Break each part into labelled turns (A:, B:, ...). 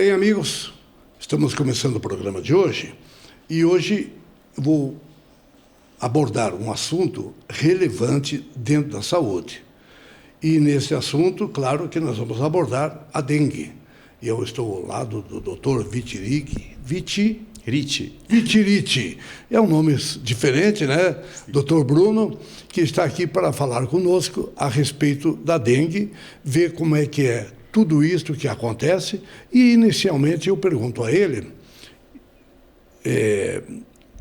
A: bem, amigos? Estamos começando o programa de hoje e hoje vou abordar um assunto relevante dentro da saúde. E nesse assunto, claro que nós vamos abordar a dengue. E eu estou ao lado do Dr. Vitiriti. É um nome diferente, né? Dr. Bruno, que está aqui para falar conosco a respeito da dengue, ver como é que é tudo isso que acontece. E, inicialmente, eu pergunto a ele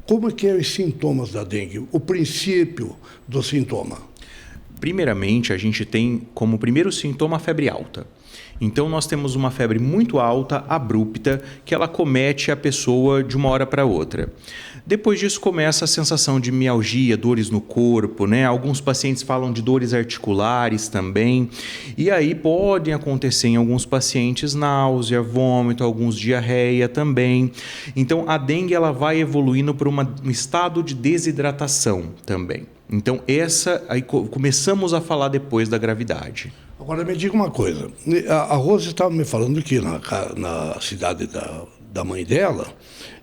A: como é que é os sintomas da dengue, o princípio do sintoma.
B: Primeiramente, a gente tem como primeiro sintoma a febre alta. Então, nós temos uma febre muito alta, abrupta, que ela comete a pessoa de uma hora para outra. Depois disso, começa a sensação de mialgia, dores no corpo, né? Alguns pacientes falam de dores articulares também. E aí podem acontecer em alguns pacientes náusea, vômito, alguns diarreia também. Então, a dengue ela vai evoluindo para um estado de desidratação também. Então, aí começamos a falar depois da gravidade.
A: Agora, me diga uma coisa. A Rose estava me falando que na cidade da mãe dela,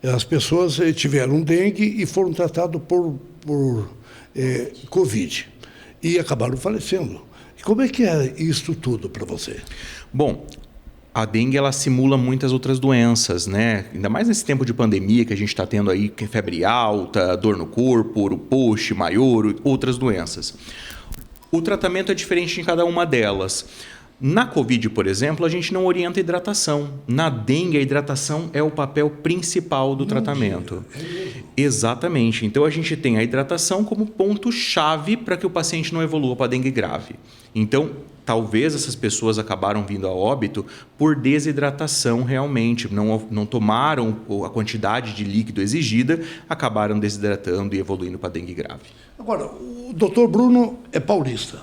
A: as pessoas tiveram dengue e foram tratadas por Covid e acabaram falecendo. Como é que é isso tudo para você?
B: Bom, a dengue ela simula muitas outras doenças, né? Ainda mais nesse tempo de pandemia que a gente está tendo aí, febre alta, dor no corpo, urupuxe, maior, outras doenças. O tratamento é diferente em cada uma delas. Na Covid, por exemplo, a gente não orienta a hidratação. Na dengue, a hidratação é o papel principal do tratamento. Exatamente. Então, a gente tem a hidratação como ponto-chave para que o paciente não evolua para dengue grave. Então, talvez essas pessoas acabaram vindo a óbito por desidratação realmente. Não tomaram a quantidade de líquido exigida, acabaram desidratando e evoluindo para dengue grave.
A: Agora, o doutor Bruno é paulista.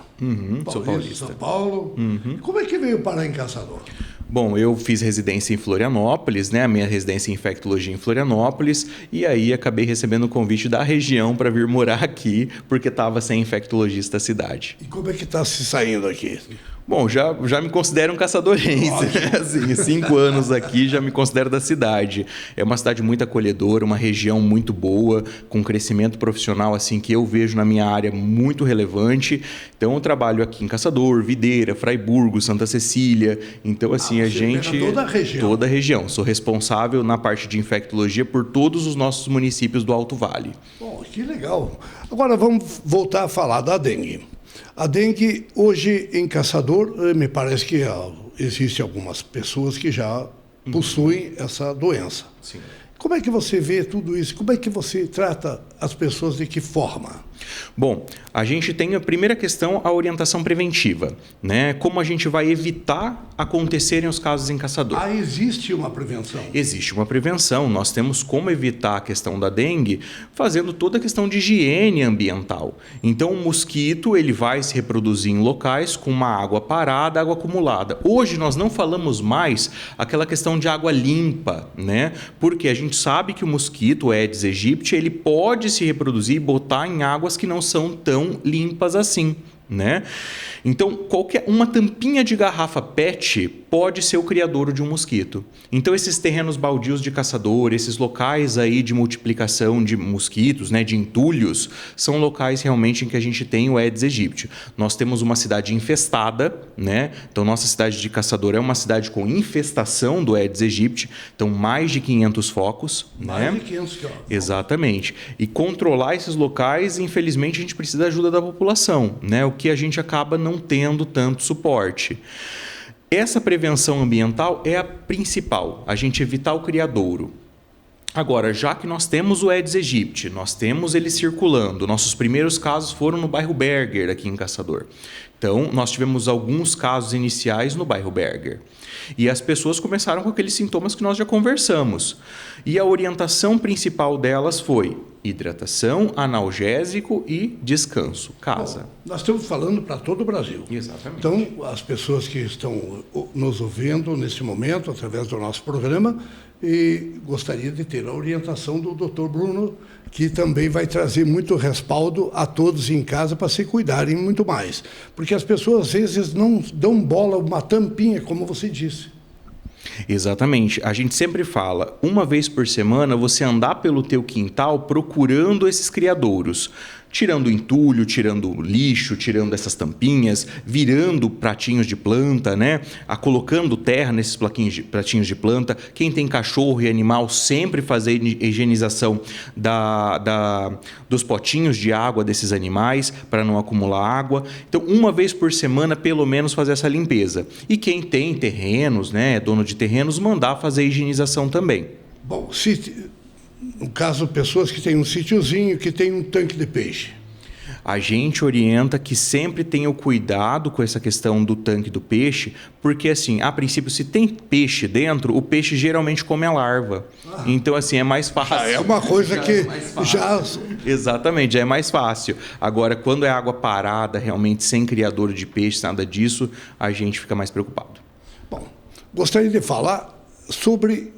B: Sou paulista.
A: São Paulo. Como é que veio parar em Caçador?
B: Bom, eu fiz residência em Florianópolis, né? A minha residência em infectologia em Florianópolis, e aí acabei recebendo o convite da região para vir morar aqui, porque estava sem infectologista da cidade.
A: E como é que está se saindo aqui?
B: Bom, já me considero um caçadorense, né? Assim, 5 anos aqui já me considero da cidade. É uma cidade muito acolhedora, uma região muito boa, com crescimento profissional assim que eu vejo na minha área muito relevante. Então eu trabalho aqui em Caçador, Videira, Fraiburgo, Santa Cecília. Então assim, a gente...
A: Toda a região.
B: Toda a região. Sou responsável na parte de infectologia por todos os nossos municípios do Alto Vale.
A: Bom, que legal. Agora vamos voltar a falar da dengue. A dengue, hoje, em Caçador, me parece que existem algumas pessoas que já possuem essa doença.
B: Sim.
A: Como é que você vê tudo isso? Como é que você trata as pessoas, de que forma?
B: Bom, a gente tem a primeira questão, a orientação preventiva, né? Como a gente vai evitar acontecerem os casos em Caçador.
A: Existe uma prevenção?
B: Existe uma prevenção. Nós temos como evitar a questão da dengue fazendo toda a questão de higiene ambiental. Então, o mosquito ele vai se reproduzir em locais com uma água parada, água acumulada. Hoje, nós não falamos mais aquela questão de água limpa, né? Porque a gente sabe que o mosquito, o Aedes aegypti, ele pode se reproduzir e botar em águas que não são tão limpas assim, né? Então, uma tampinha de garrafa PET pode ser o criadouro de um mosquito. Então, esses terrenos baldios de caçador, esses locais aí de multiplicação de mosquitos, né, de entulhos, são locais realmente em que a gente tem o Aedes aegypti. Nós temos uma cidade infestada, né? Então, nossa cidade de Caçador é uma cidade com infestação do Aedes aegypti, então mais de 500 focos.
A: Mais
B: né?
A: de 500 focos.
B: Exatamente. E controlar esses locais, infelizmente, a gente precisa da ajuda da população, né? O que a gente acaba não tendo tanto suporte. Essa prevenção ambiental é a principal, a gente evitar o criadouro. Agora, já que nós temos o Aedes aegypti, nós temos ele circulando, nossos primeiros casos foram no bairro Berger, aqui em Caçador. Então, nós tivemos alguns casos iniciais no bairro Berger. E as pessoas começaram com aqueles sintomas que nós já conversamos. E a orientação principal delas foi hidratação, analgésico e descanso, casa.
A: Bom, nós estamos falando para todo o Brasil.
B: Exatamente.
A: Então, as pessoas que estão nos ouvindo nesse momento, através do nosso programa, e gostaria de ter a orientação do Dr. Bruno, que também vai trazer muito respaldo a todos em casa para se cuidarem muito mais. Porque as pessoas, às vezes, não dão bola, uma tampinha, como você disse.
B: Exatamente. A gente sempre fala, uma vez por semana você andar pelo teu quintal procurando esses criadouros, tirando entulho, tirando lixo, tirando essas tampinhas, virando pratinhos de planta, né? Colocando terra nesses pratinhos de planta. Quem tem cachorro e animal, sempre fazer a higienização dos potinhos de água desses animais para não acumular água. Então, uma vez por semana, pelo menos, fazer essa limpeza. E quem tem terrenos, né, dono de terrenos, mandar fazer a higienização também.
A: Bom, no caso, pessoas que têm um sítiozinho, que tem um tanque de peixe.
B: A gente orienta que sempre tenha o cuidado com essa questão do tanque do peixe, porque assim, a princípio, se tem peixe dentro, o peixe geralmente come a larva. Então, assim, é mais fácil.
A: Já é uma coisa que já...
B: Exatamente, já é mais fácil. Agora, quando é água parada, realmente sem criador de peixe, nada disso, a gente fica mais preocupado.
A: Bom, gostaria de falar sobre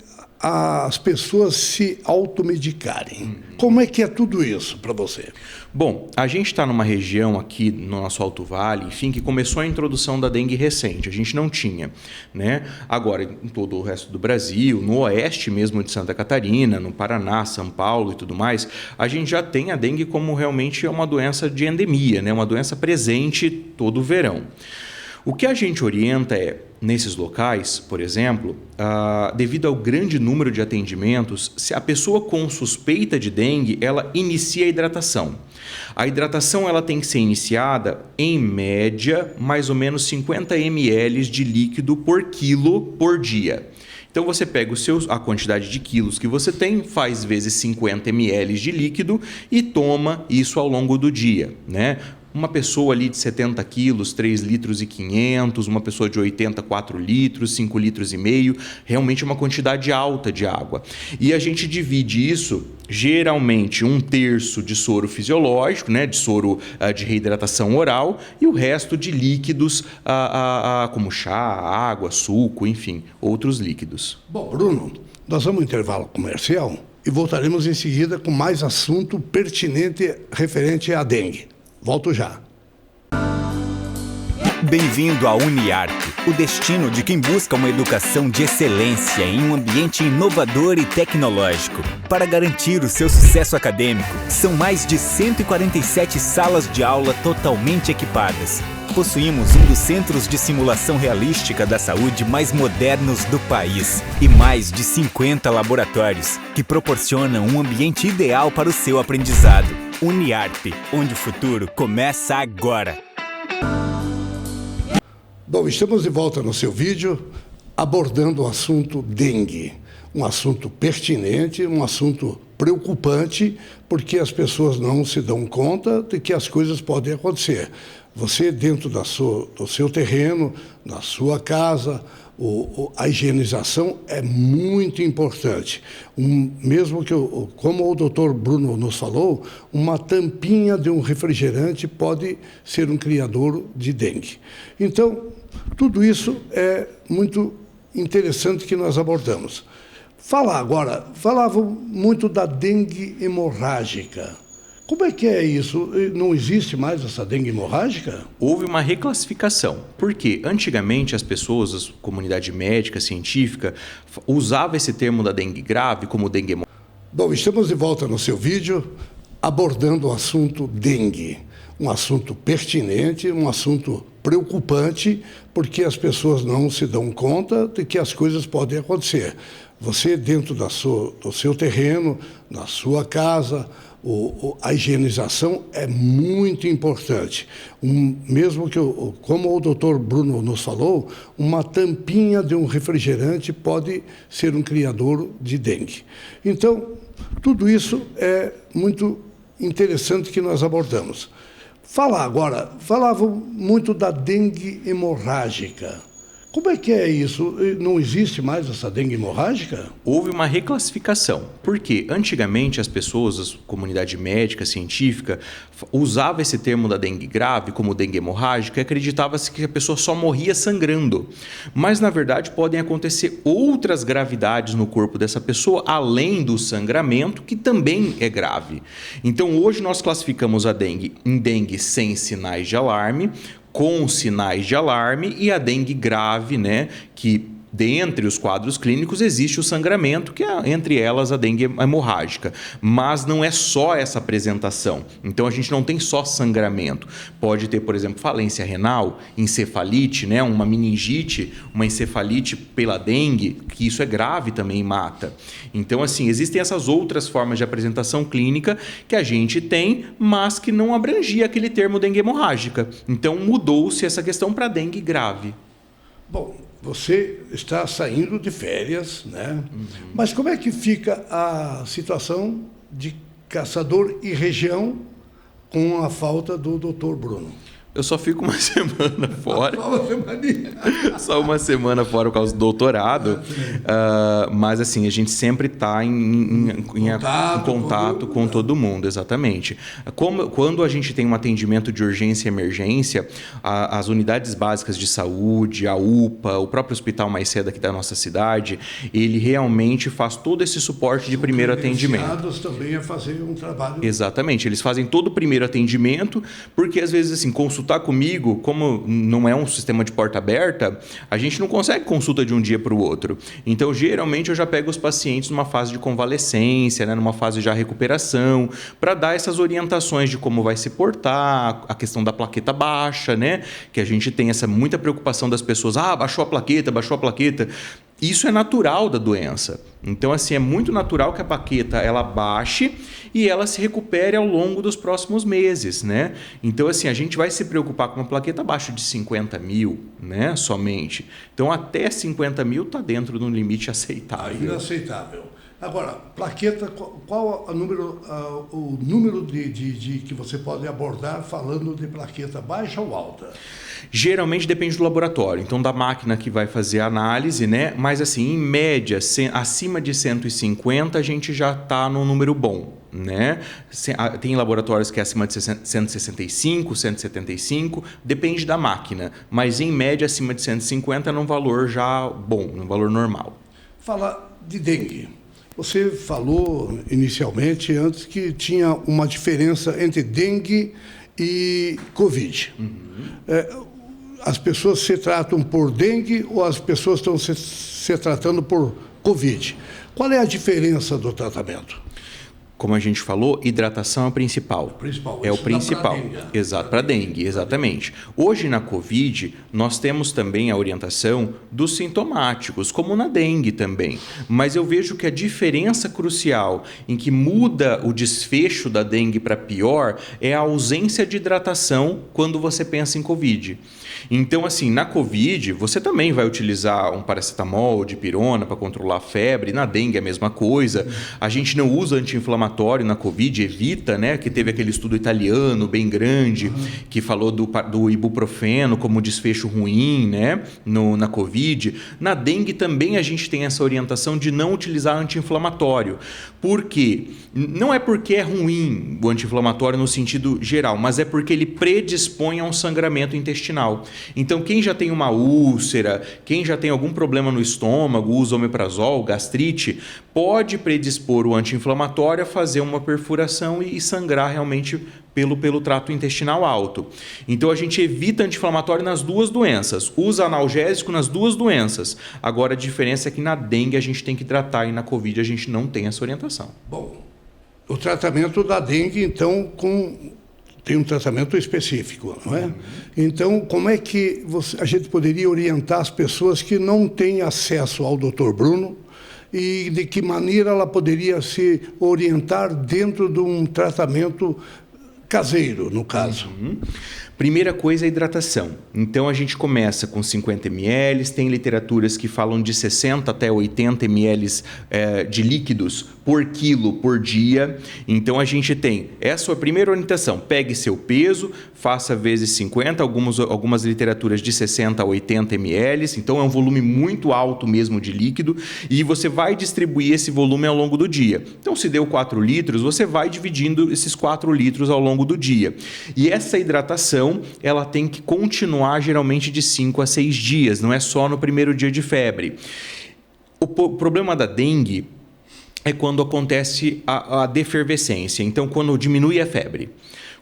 A: as pessoas se automedicarem. Como é que é tudo isso para você?
B: Bom, a gente está numa região aqui no nosso Alto Vale, enfim, que começou a introdução da dengue recente. A gente não tinha, né? Agora, em todo o resto do Brasil, no oeste mesmo de Santa Catarina, no Paraná, São Paulo e tudo mais, a gente já tem a dengue como realmente uma doença de endemia, né? Uma doença presente todo o verão. O que a gente orienta é, nesses locais, por exemplo, devido ao grande número de atendimentos, se a pessoa com suspeita de dengue, ela inicia a hidratação. A hidratação ela tem que ser iniciada, em média, mais ou menos 50 ml de líquido por quilo por dia. Então você pega a quantidade de quilos que você tem, faz vezes 50 ml de líquido e toma isso ao longo do dia, né? Uma pessoa ali de 70 quilos, 3 litros e 500, uma pessoa de 80, 4 litros, 5 litros e meio, realmente é uma quantidade alta de água. E a gente divide isso, geralmente, 1/3 de soro fisiológico, né, de soro de reidratação oral, e o resto de líquidos, como chá, água, suco, enfim, outros líquidos.
A: Bom, Bruno, nós vamos ao intervalo comercial e voltaremos em seguida com mais assunto pertinente referente à dengue. Volto já.
C: Bem-vindo à Uniarp, o destino de quem busca uma educação de excelência em um ambiente inovador e tecnológico. Para garantir o seu sucesso acadêmico, são mais de 147 salas de aula totalmente equipadas. Possuímos um dos centros de simulação realística da saúde mais modernos do país e mais de 50 laboratórios que proporcionam um ambiente ideal para o seu aprendizado. Uniarp, onde o futuro começa agora.
A: Bom, estamos de volta no seu vídeo abordando o assunto dengue. Um assunto pertinente, um assunto preocupante, porque as pessoas não se dão conta de que as coisas podem acontecer. Você, dentro do seu terreno, na sua casa, a higienização é muito importante. Mesmo que, como o doutor Bruno nos falou, uma tampinha de um refrigerante pode ser um criador de dengue. Então, tudo isso é muito interessante que nós abordamos. Falavam muito da dengue hemorrágica. Como é que é isso? Não existe mais essa dengue hemorrágica?
B: Houve uma reclassificação, porque antigamente as pessoas, a comunidade médica, científica, usava esse termo da dengue grave como dengue hemorrágica.
A: Bom, estamos de volta no seu vídeo abordando o assunto dengue. Um assunto pertinente, um assunto preocupante, porque as pessoas não se dão conta de que as coisas podem acontecer. Você, dentro do seu terreno, na sua casa, a higienização é muito importante. Mesmo que, como o doutor Bruno nos falou, uma tampinha de um refrigerante pode ser um criador de dengue. Então, tudo isso é muito interessante que nós abordamos. Falavam muito da dengue hemorrágica. Como é que é isso? Não existe mais essa dengue hemorrágica?
B: Houve uma reclassificação, porque antigamente as pessoas, a comunidade médica, científica, usava esse termo da dengue grave como dengue hemorrágica e acreditava-se que a pessoa só morria sangrando. Mas, na verdade, podem acontecer outras gravidades no corpo dessa pessoa, além do sangramento, que também é grave. Então, hoje nós classificamos a dengue em dengue sem sinais de alarme, com sinais de alarme, e a dengue grave, né, que Dentre os quadros clínicos existe o sangramento, que é entre elas a dengue hemorrágica, mas não é só essa apresentação. Então a gente não tem só sangramento. Pode ter, por exemplo, falência renal, encefalite, né? Uma meningite, uma encefalite pela dengue, que isso é grave também e mata. Então, assim, existem essas outras formas de apresentação clínica que a gente tem, mas que não abrangia aquele termo dengue hemorrágica. Então mudou-se essa questão para dengue grave.
A: Bom, você está saindo de férias, né? Mas como é que fica a situação de Caçador e região com a falta do Dr. Bruno?
B: Eu só fico uma semana fora. Só uma semana fora por causa do doutorado. Mas, assim, a gente sempre está em contato com todo mundo, exatamente. Quando a gente tem um atendimento de urgência e emergência, as unidades básicas de saúde, a UPA, o próprio Hospital Mais Cedo aqui da nossa cidade, ele realmente faz todo esse suporte de primeiro atendimento.
A: Também a fazer um trabalho...
B: Exatamente. Eles fazem todo o primeiro atendimento, porque, às vezes, assim, consultar comigo, como não é um sistema de porta aberta, a gente não consegue consulta de um dia para o outro. Então, geralmente, eu já pego os pacientes numa fase de convalescência, né, numa fase de recuperação, para dar essas orientações de como vai se portar, a questão da plaqueta baixa, né, que a gente tem essa muita preocupação das pessoas, baixou a plaqueta. Isso é natural da doença. Então, assim, é muito natural que a plaqueta ela baixe e ela se recupere ao longo dos próximos meses, né? Então, assim, a gente vai se preocupar com uma plaqueta abaixo de 50 mil, né? Somente. Então, até 50 mil está dentro de um limite aceitável.
A: Ainda aceitável. Agora, plaqueta, qual o número de que você pode abordar falando de plaqueta baixa ou alta?
B: Geralmente depende do laboratório, então da máquina que vai fazer a análise, né? Mas assim, em média, acima de 150 a gente já está num número bom, né? Tem laboratórios que é acima de 165, 175, depende da máquina, mas em média acima de 150 é num valor já bom, num valor normal.
A: Fala de dengue. Você falou inicialmente, antes, que tinha uma diferença entre dengue e Covid. As pessoas se tratam por dengue ou as pessoas estão se tratando por Covid? Qual é a diferença do tratamento?
B: Como a gente falou, hidratação é o principal. É o principal. Exato, para dengue, exatamente. Hoje na Covid, nós temos também a orientação dos sintomáticos, como na dengue também. Mas eu vejo que a diferença crucial em que muda o desfecho da dengue para pior é a ausência de hidratação quando você pensa em Covid. Então, assim, na Covid, você também vai utilizar um paracetamol, dipirona para controlar a febre. Na dengue é a mesma coisa. A gente não usa anti-inflamatório na Covid, evita, né? Que teve aquele estudo italiano bem grande que falou do ibuprofeno como desfecho ruim, né? Na Covid. Na dengue também a gente tem essa orientação de não utilizar anti-inflamatório. Por quê? Não é porque é ruim o anti-inflamatório no sentido geral, mas é porque ele predispõe a um sangramento intestinal. Então, quem já tem uma úlcera, quem já tem algum problema no estômago, usa omeprazol, gastrite, pode predispor o anti-inflamatório a fazer uma perfuração e sangrar realmente pelo trato intestinal alto. Então, a gente evita anti-inflamatório nas duas doenças, usa analgésico nas duas doenças. Agora, a diferença é que na dengue a gente tem que tratar e na Covid a gente não tem essa orientação.
A: Bom, o tratamento da dengue, então, tem um tratamento específico, não é? Então, como é que a gente poderia orientar as pessoas que não têm acesso ao Dr. Bruno e de que maneira ela poderia se orientar dentro de um tratamento caseiro, no caso?
B: Primeira coisa é a hidratação. Então, a gente começa com 50 ml, tem literaturas que falam de 60 até 80 ml de líquidos por quilo por dia. Então, a gente tem essa é a primeira orientação. Pegue seu peso, faça vezes 50, algumas literaturas de 60 a 80 ml. Então, é um volume muito alto mesmo de líquido e você vai distribuir esse volume ao longo do dia. Então, se deu 4 litros, você vai dividindo esses 4 litros ao longo do dia. E essa hidratação ela tem que continuar geralmente de 5 a 6 dias, não é só no primeiro dia de febre. O problema da dengue é quando acontece a defervescência, então quando diminui a febre.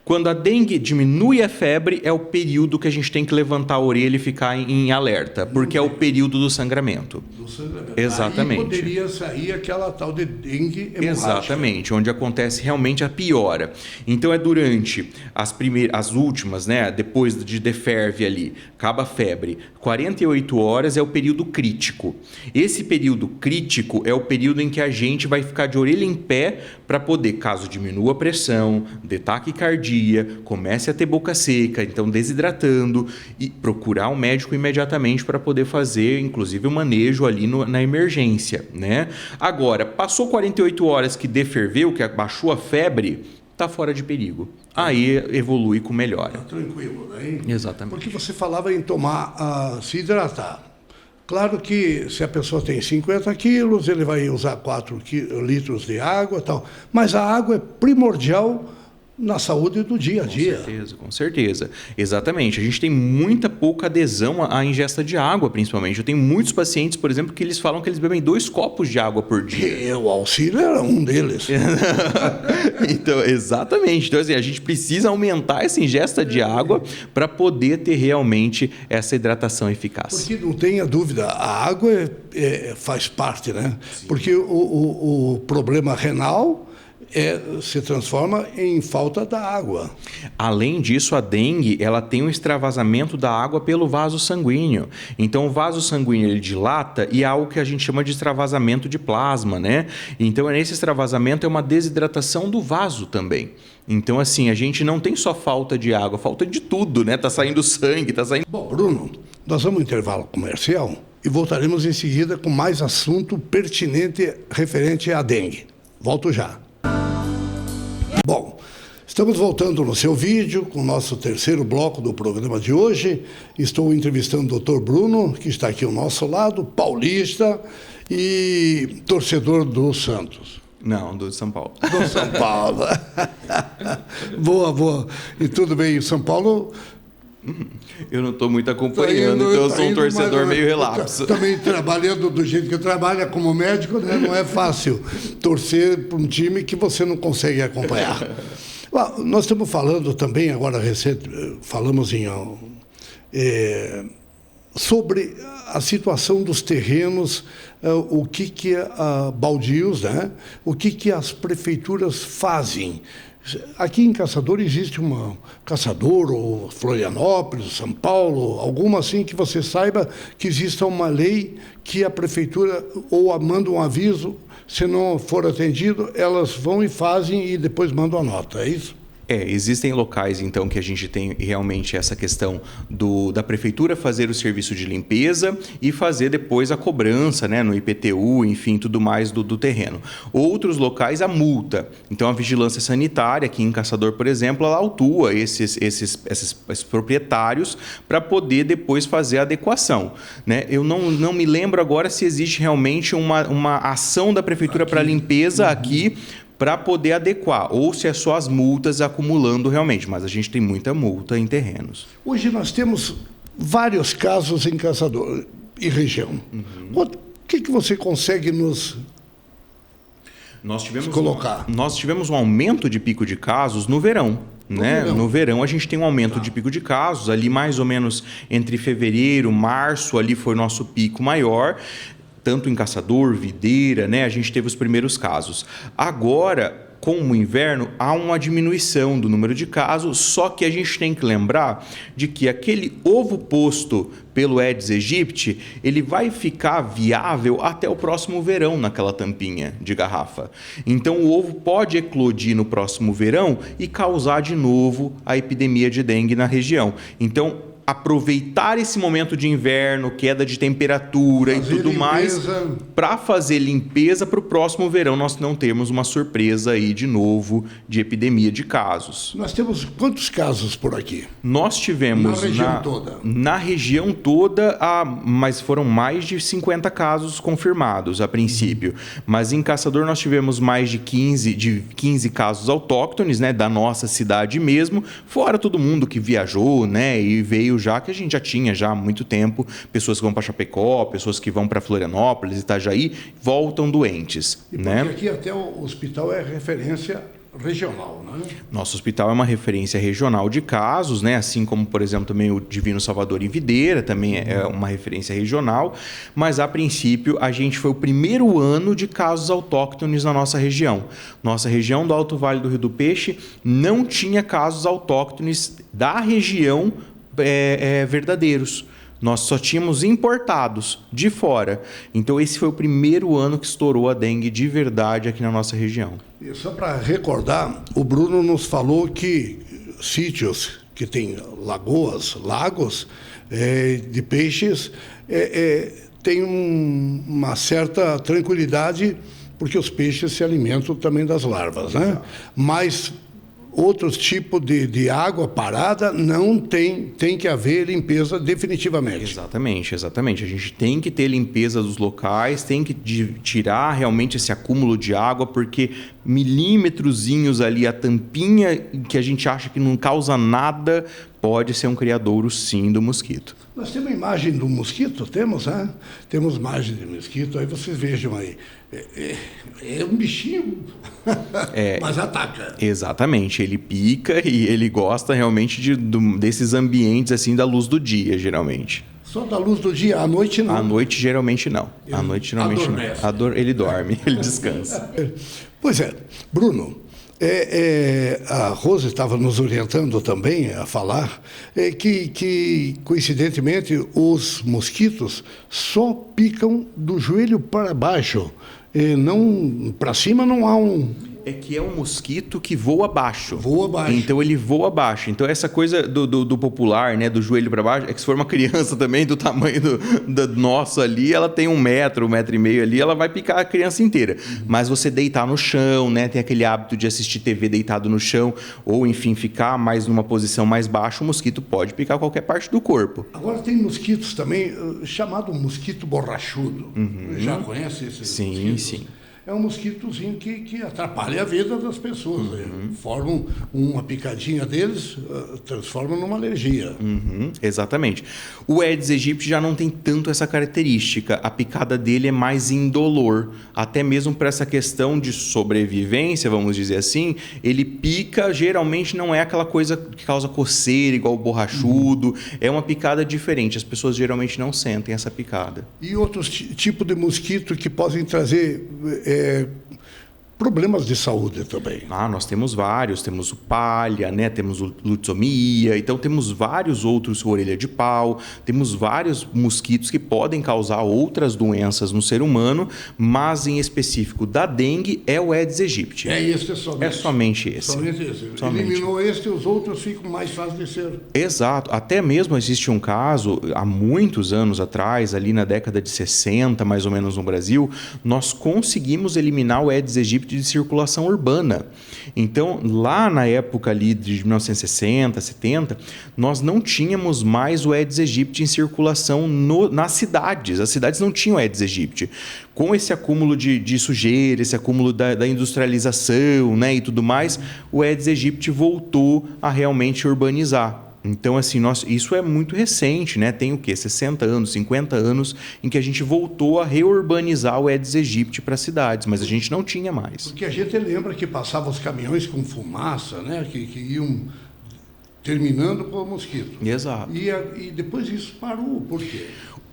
B: Quando a dengue diminui a febre, é o período que a gente tem que levantar a orelha e ficar em alerta, porque é o período do sangramento.
A: Do sangramento.
B: Exatamente.
A: Aí poderia sair aquela tal de dengue hemorrágica.
B: Exatamente, onde acontece realmente a piora. Então é durante as últimas, né, depois de deferve ali, acaba a febre, 48 horas é o período crítico. Esse período crítico é o período em que a gente vai ficar de orelha em pé para poder, caso diminua a pressão, dê taquicardia, comece a ter boca seca, então desidratando, e procurar um médico imediatamente para poder fazer, inclusive, o manejo ali na emergência, né? Agora, passou 48 horas que deferveu, que abaixou a febre, está fora de perigo. Aí evolui com melhora.
A: Tranquilo, né?
B: Exatamente.
A: Porque você falava em tomar, se hidratar. Claro que se a pessoa tem 50 quilos, ele vai usar 4 litros de água e tal. Mas a água é primordial na saúde do dia a dia.
B: Com certeza. Exatamente. A gente tem muita pouca adesão à ingesta de água, principalmente. Eu tenho muitos pacientes, por exemplo, que eles falam que eles bebem 2 copos de água por dia.
A: O auxílio era um deles.
B: Então, exatamente. Então, assim, a gente precisa aumentar essa ingesta de água para poder ter realmente essa hidratação eficaz.
A: Porque não tenha dúvida, a água faz parte, né? Sim. Porque o problema renal se transforma em falta da água.
B: Além disso, a dengue ela tem um extravasamento da água pelo vaso sanguíneo. Então, o vaso sanguíneo ele dilata e é algo que a gente chama de extravasamento de plasma, né? Então, nesse extravasamento é uma desidratação do vaso também. Então, assim, a gente não tem só falta de água, falta de tudo, né? Tá saindo sangue, tá saindo...
A: Bom, Bruno, nós vamos ao intervalo comercial e voltaremos em seguida com mais assunto pertinente referente à dengue. Volto já. Bom, estamos voltando no seu vídeo com o nosso terceiro bloco do programa de hoje. Estou entrevistando o Dr. Bruno, que está aqui ao nosso lado, paulista e torcedor do Santos.
B: Não, do São Paulo.
A: Do São Paulo. Boa. E tudo bem, São Paulo...
B: Eu não estou muito acompanhando, então eu sou um torcedor meio relapso.
A: Também trabalhando do jeito que eu trabalho como médico, né? Não é fácil torcer para um time que você não consegue acompanhar. Nós estamos falando também, agora recente, falamos sobre a situação dos terrenos, o que baldios, né? O que as prefeituras fazem. Aqui em Caçador existe Caçador, ou Florianópolis, São Paulo, alguma assim que você saiba que exista uma lei que a prefeitura ou manda um aviso, se não for atendido, elas vão e fazem e depois mandam a nota, é isso?
B: Existem locais, então, que a gente tem realmente essa questão da prefeitura fazer o serviço de limpeza e fazer depois a cobrança, né, no IPTU, enfim, tudo mais do terreno. Outros locais, a multa. Então, a vigilância sanitária, aqui em Caçador, por exemplo, ela autua esses proprietários para poder depois fazer a adequação, né? Eu não me lembro agora se existe realmente uma ação da prefeitura para limpeza aqui, para poder adequar, ou se é só as multas acumulando realmente, mas a gente tem muita multa em terrenos.
A: Hoje nós temos vários casos em Caçador e região. O que você consegue nos colocar?
B: Nós tivemos um aumento de pico de casos no verão. No verão a gente tem um aumento de pico de casos, ali mais ou menos entre fevereiro, março, ali foi o nosso pico maior. Tanto em Caçador, Videira, né? A gente teve os primeiros casos. Agora, com o inverno, há uma diminuição do número de casos, só que a gente tem que lembrar de que aquele ovo posto pelo Aedes aegypti, ele vai ficar viável até o próximo verão naquela tampinha de garrafa. Então, o ovo pode eclodir no próximo verão e causar de novo a epidemia de dengue na região. Então, aproveitar esse momento de inverno, queda de temperatura e tudo mais, para fazer limpeza para o próximo verão nós não termos uma surpresa aí de novo de epidemia de casos.
A: Nós temos quantos casos por aqui?
B: Nós tivemos na região toda, mas foram mais de 50 casos confirmados a princípio. Mas em Caçador nós tivemos mais de 15 casos autóctones, né, da nossa cidade mesmo, fora todo mundo que viajou, né, e veio já, que a gente já tinha já há muito tempo, pessoas que vão para Chapecó, pessoas que vão para Florianópolis, Itajaí, voltam doentes.
A: E
B: né?
A: Porque aqui até o hospital é referência regional, né?
B: Nosso hospital é uma referência regional de casos, né? Assim como, por exemplo, também o Divino Salvador em Videira, também é uma referência regional, mas a princípio a gente foi o primeiro ano de casos autóctones na nossa região. Nossa região do Alto Vale do Rio do Peixe não tinha casos autóctones da região verdadeiros. Nós só tínhamos importados de fora. Então, esse foi o primeiro ano que estourou a dengue de verdade aqui na nossa região.
A: E só para recordar, o Bruno nos falou que sítios que têm lagoas, lagos de peixes, tem uma certa tranquilidade, porque os peixes se alimentam também das larvas, né? Mas outros tipos de água parada não tem que haver limpeza definitivamente.
B: Exatamente. A gente tem que ter limpeza dos locais, tem que tirar realmente esse acúmulo de água, porque milímetrozinhos ali, a tampinha que a gente acha que não causa nada, pode ser um criadouro, sim, do mosquito.
A: Nós temos a imagem do mosquito, temos, né? Temos imagem de mosquito, aí vocês vejam aí. É um bichinho, mas ataca.
B: Exatamente, ele pica e ele gosta realmente desses ambientes assim da luz do dia, geralmente.
A: Só da luz do dia, à noite não?
B: À noite geralmente não. À noite geralmente
A: adormece.
B: Não. Ele dorme, ele descansa.
A: Pois é, Bruno, a Rose estava nos orientando também a falar que, coincidentemente, os mosquitos só picam do joelho para baixo. Não, para cima não há
B: É que é um mosquito que voa abaixo.
A: Voa abaixo.
B: Então ele voa abaixo. Então essa coisa do popular, né, do joelho para baixo, é que se for uma criança também do tamanho do nosso ali, ela tem 1 metro, 1,5 metro ali, ela vai picar a criança inteira. Mas você deitar no chão, né, tem aquele hábito de assistir TV deitado no chão, ou enfim, ficar mais numa posição mais baixa, o mosquito pode picar qualquer parte do corpo.
A: Agora tem mosquitos também, chamado mosquito borrachudo. Já conhece esse mosquito?
B: Sim.
A: É um mosquitozinho que atrapalha a vida das pessoas. Formam uma picadinha deles, transforma numa alergia.
B: Exatamente. O Aedes aegypti já não tem tanto essa característica. A picada dele é mais indolor. Até mesmo para essa questão de sobrevivência, vamos dizer assim, ele pica, geralmente não é aquela coisa que causa coceira, igual o borrachudo. É uma picada diferente. As pessoas geralmente não sentem essa picada.
A: E outros tipos de mosquito que podem trazer problemas de saúde também.
B: Nós temos vários, temos o palha, né? Temos o lutzomia, então temos vários outros, orelha de pau, temos vários mosquitos que podem causar outras doenças no ser humano, mas em específico da dengue é o Aedes aegypti.
A: É
B: somente esse.
A: Somente esse. Eliminou este, os outros ficam mais fáceis de ser.
B: Exato. Até mesmo existe um caso, há muitos anos atrás, ali na década de 60, mais ou menos no Brasil, nós conseguimos eliminar o Aedes aegypti de circulação urbana. Então, lá na época ali de 1960, 70, nós não tínhamos mais o Aedes aegypti em circulação nas cidades. As cidades não tinham Aedes aegypti. Com esse acúmulo de sujeira, esse acúmulo da industrialização, né, e tudo mais, o Aedes aegypti voltou a realmente urbanizar. Então, assim, isso é muito recente, né? Tem o quê? 60 anos, 50 anos, em que a gente voltou a reurbanizar o Aedes aegypti para as cidades, mas a gente não tinha mais.
A: Porque a gente lembra que passavam os caminhões com fumaça, né? Que iam terminando com o mosquito.
B: Exato.
A: E depois isso parou. Por quê?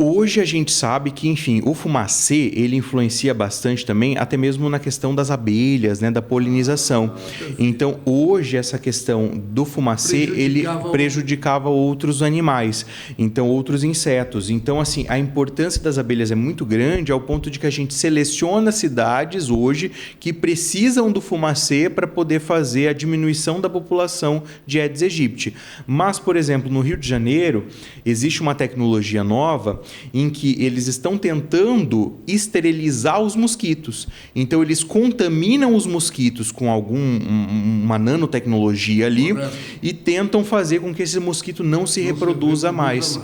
B: Hoje a gente sabe que, enfim, o fumacê, ele influencia bastante também, até mesmo na questão das abelhas, né, da polinização. Então, hoje, essa questão do fumacê, ele prejudicava outros animais, então, outros insetos. Então, assim, a importância das abelhas é muito grande, ao ponto de que a gente seleciona cidades hoje que precisam do fumacê para poder fazer a diminuição da população de Aedes aegypti. Mas, por exemplo, no Rio de Janeiro, existe uma tecnologia nova em que eles estão tentando esterilizar os mosquitos. Então, eles contaminam os mosquitos com uma nanotecnologia ali e tentam fazer com que esse mosquito não se reproduza mais.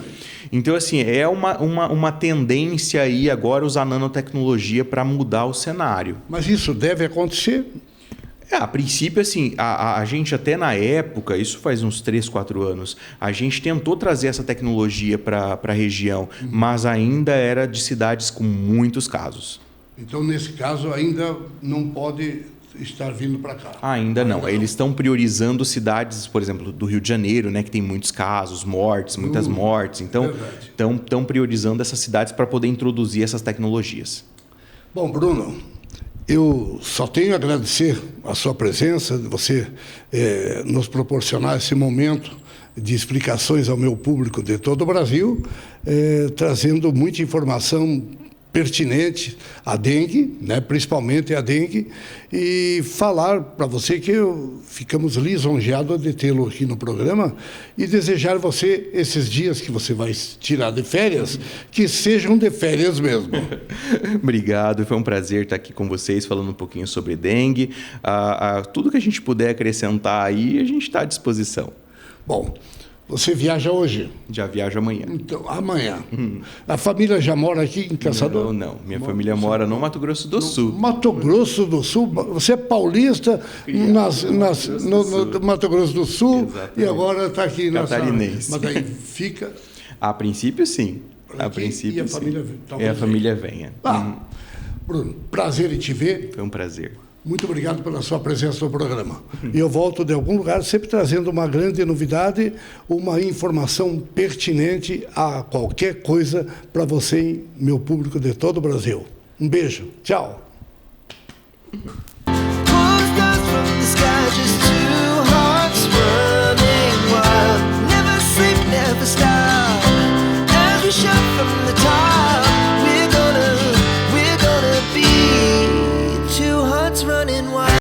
B: Então, assim, é uma tendência aí agora usar nanotecnologia para mudar o cenário.
A: Mas isso deve acontecer?
B: A princípio, assim, a gente até na época, isso faz uns 3, 4 anos, a gente tentou trazer essa tecnologia para a região, mas ainda era de cidades com muitos casos.
A: Então, nesse caso, ainda não pode estar vindo para cá?
B: Ainda não. Eles estão priorizando cidades, por exemplo, do Rio de Janeiro, né, que tem muitos casos, muitas mortes. Então, estão priorizando essas cidades para poder introduzir essas tecnologias.
A: Bom, Bruno, eu só tenho a agradecer a sua presença, de você nos proporcionar esse momento de explicações ao meu público de todo o Brasil, trazendo muita informação pertinente à dengue, né, principalmente à dengue, e falar para você que ficamos lisonjeados de tê-lo aqui no programa e desejar você, esses dias que você vai tirar de férias, que sejam de férias mesmo.
B: Obrigado, foi um prazer estar aqui com vocês, falando um pouquinho sobre dengue. Tudo que a gente puder acrescentar aí, a gente está à disposição.
A: Bom, você viaja hoje?
B: Já viajo amanhã.
A: Então, amanhã. A família já mora aqui em Caçador?
B: Não. Minha família mora no Mato Grosso do Sul.
A: Mato Grosso do Sul? Você é paulista no Mato Grosso do Sul. Exatamente. E agora está aqui na
B: catarinense.
A: Mas aí fica...
B: A princípio, sim. A princípio,
A: e a
B: sim.
A: família
B: venha.
A: Bruno, prazer em te ver.
B: Foi um prazer.
A: Muito obrigado pela sua presença no programa. E eu volto de algum lugar sempre trazendo uma grande novidade, uma informação pertinente a qualquer coisa para você, meu público de todo o Brasil. Um beijo. Tchau.